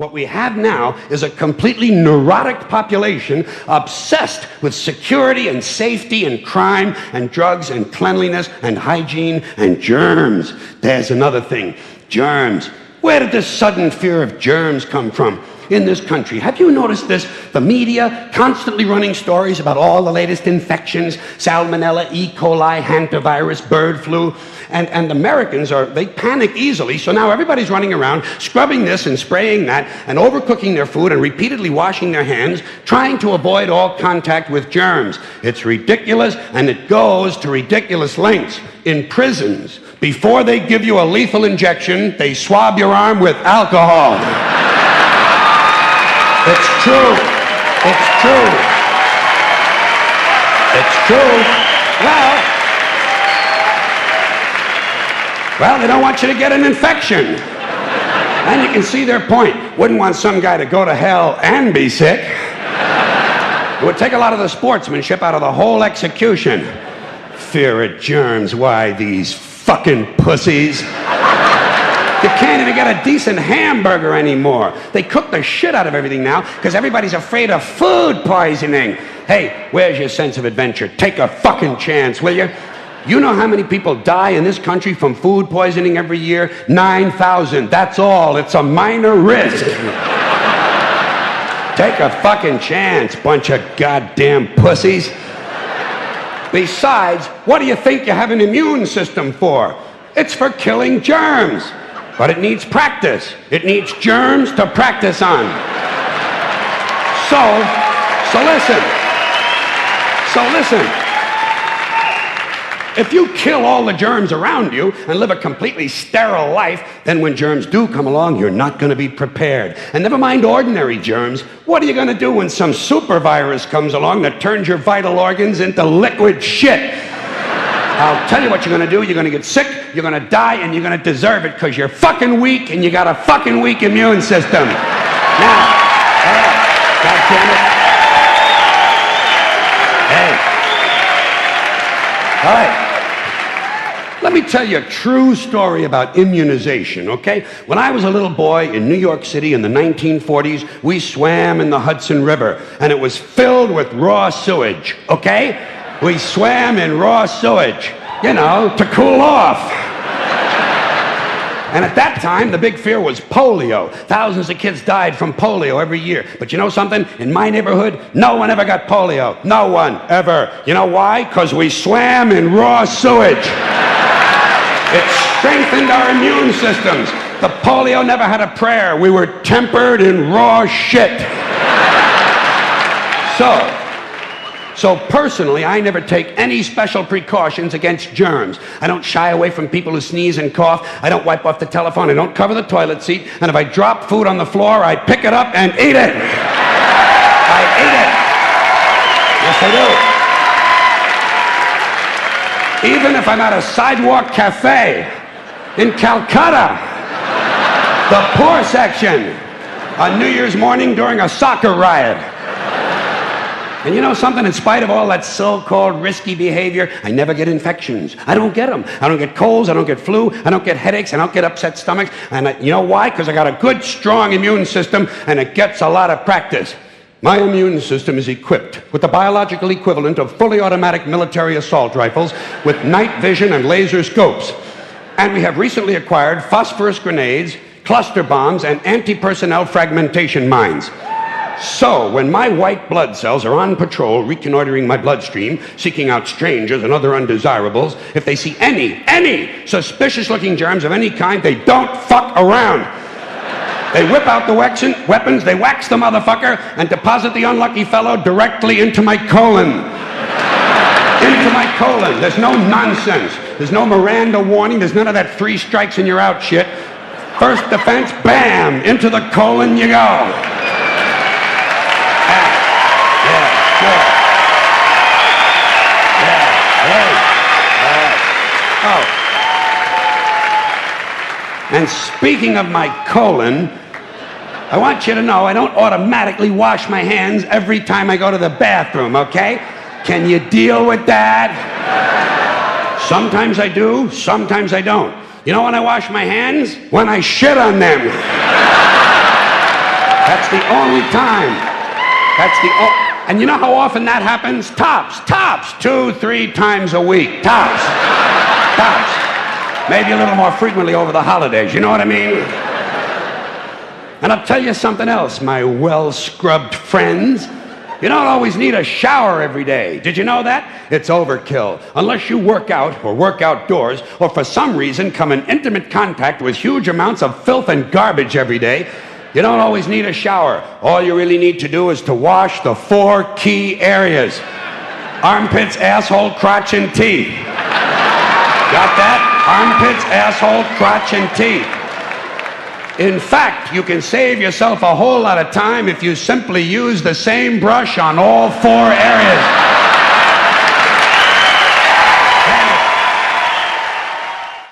What we have now is a completely neurotic population obsessed with security and safety and crime and drugs and cleanliness and hygiene and germs. There's another thing, germs. Where did this sudden fear of germs come from in this country? Have you noticed this? The media constantly running stories about all the latest infections, salmonella, E. coli, hantavirus, bird flu. And Americans they panic easily, so now everybody's running around scrubbing this and spraying that and overcooking their food and repeatedly washing their hands, trying to avoid all contact with germs. It's ridiculous, and it goes to ridiculous lengths. In prisons, before they give you a lethal injection, they swab your arm with alcohol. It's true. It's true. It's true. Well, they don't want you to get an infection. And you can see their point. Wouldn't want some guy to go to hell and be sick. It would take a lot of the sportsmanship out of the whole execution. Fear of germs, why, these fucking pussies. You can't even get a decent hamburger anymore. They cook the shit out of everything now because everybody's afraid of food poisoning. Hey, where's your sense of adventure? Take a fucking chance, will you? You know how many people die in this country from food poisoning every year? 9,000. That's all. It's a minor risk. Take a fucking chance, bunch of goddamn pussies. Besides, what do you think you have an immune system for? It's for killing germs. But it needs practice. It needs germs to practice on. So listen. If you kill all the germs around you and live a completely sterile life, then when germs do come along, you're not going to be prepared. And never mind ordinary germs, what are you going to do when some super virus comes along that turns your vital organs into liquid shit? I'll tell you what you're going to do. You're going to get sick, you're going to die, and you're going to deserve it because you're fucking weak and you got a fucking weak immune system. Now, God damn it. Hey. All right. Let me tell you a true story about immunization, okay? When I was a little boy in New York City in the 1940s, we swam in the Hudson River, and it was filled with raw sewage, okay? We swam in raw sewage, to cool off. And at that time, the big fear was polio. Thousands of kids died from polio every year. But you know something? In my neighborhood, no one ever got polio. No one ever. You know why? Because we swam in raw sewage. It strengthened our immune systems. The polio never had a prayer. We were tempered in raw shit. So personally, I never take any special precautions against germs. I don't shy away from people who sneeze and cough. I don't wipe off the telephone. I don't cover the toilet seat. And if I drop food on the floor, I pick it up and eat it. I eat it. Yes, I do. Even if I'm at a sidewalk cafe in Calcutta, the poor section, on New Year's morning during a soccer riot. And you know something? In spite of all that so-called risky behavior, I never get infections. I don't get them. I don't get colds. I don't get flu. I don't get headaches. I don't get upset stomachs. And you know why? Because I got a good, strong immune system, and it gets a lot of practice. My immune system is equipped with the biological equivalent of fully automatic military assault rifles with night vision and laser scopes. And we have recently acquired phosphorus grenades, cluster bombs, and anti-personnel fragmentation mines. So, when my white blood cells are on patrol, reconnoitering my bloodstream, seeking out strangers and other undesirables, if they see any suspicious-looking germs of any kind, they don't fuck around. They whip out the weapons, they wax the motherfucker, and deposit the unlucky fellow directly into my colon. Into my colon. There's no nonsense. There's no Miranda warning. There's none of that 3 strikes and you're out shit. First defense, bam, into the colon you go. And speaking of my colon, I want you to know I don't automatically wash my hands every time I go to the bathroom, okay? Can you deal with that? Sometimes I do, sometimes I don't. You know when I wash my hands? When I shit on them. the only time. And you know how often that happens? Tops. 2, 3 times a week. Tops. Maybe a little more frequently over the holidays. You know what I mean? And I'll tell you something else, my well-scrubbed friends. You don't always need a shower every day. Did you know that? It's overkill. Unless you work out or work outdoors or for some reason come in intimate contact with huge amounts of filth and garbage every day, you don't always need a shower. All you really need to do is to wash the 4 key areas. Armpits, asshole, crotch, and teeth. Got that? Armpits, asshole, crotch, and teeth. In fact, you can save yourself a whole lot of time if you simply use the same brush on all 4 areas.